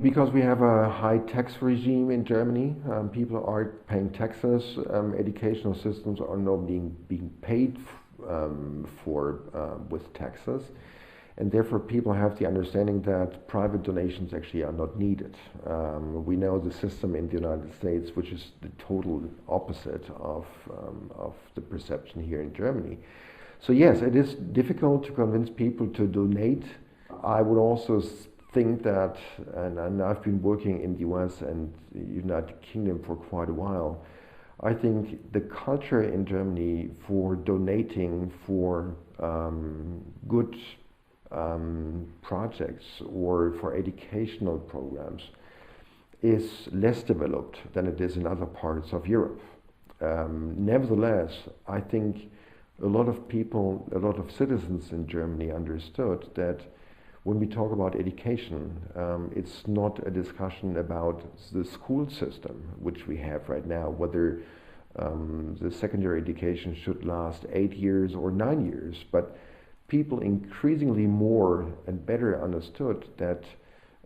Because we have a high tax regime in Germany, people are paying taxes. Educational systems are not being paid for with taxes, and therefore people have the understanding that private donations actually are not needed. We know the system in the United States, which is the total opposite of the perception here in Germany. So yes, it is difficult to convince people to donate. I would also think that, and I've been working in the US and the United Kingdom for quite a while, I think the culture in Germany for donating for good projects or for educational programs is less developed than it is in other parts of Europe. Nevertheless, I think a lot of people, a lot of citizens in Germany understood that when we talk about education, it's not a discussion about the school system, which we have right now, whether the secondary education should last 8 years or 9 years. But people increasingly more and better understood that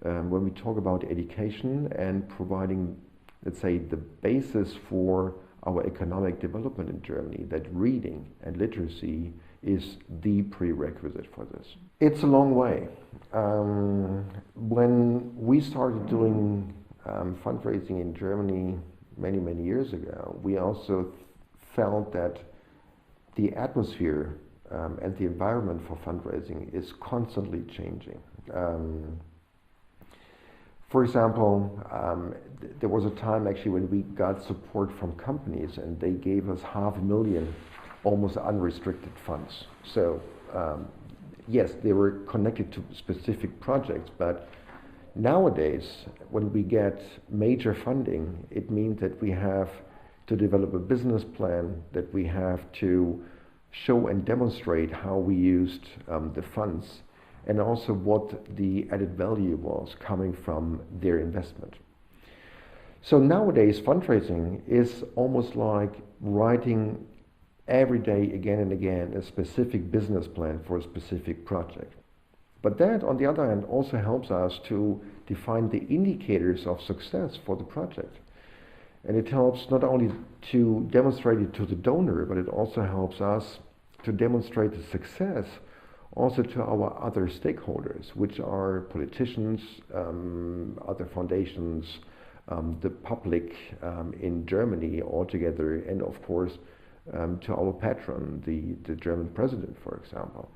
when we talk about education and providing, let's say, the basis for our economic development in Germany, that reading and literacy is the prerequisite for this. It's a long way. When we started doing fundraising in Germany many years ago, we also felt that the atmosphere and the environment for fundraising is constantly changing. For example, there was a time actually when we got support from companies and they gave us $500,000 almost unrestricted funds. So yes, they were connected to specific projects, but nowadays when we get major funding, it means that we have to develop a business plan, that we have to show and demonstrate how we used the funds and also what the added value was coming from their investment. So nowadays fundraising is almost like writing every day again and again a specific business plan for a specific project. But that, on the other hand, also helps us to define the indicators of success for the project. And it helps not only to demonstrate it to the donor, but it also helps us to demonstrate the success also to our other stakeholders, which are politicians, other foundations, the public in Germany altogether, and of course to our patron, the German president, for example.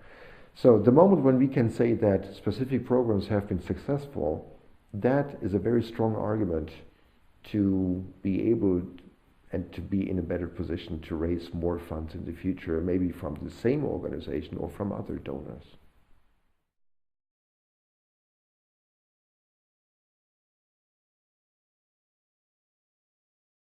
So the moment when we can say that specific programs have been successful, that is a very strong argument to be able and to be in a better position to raise more funds in the future, maybe from the same organization or from other donors.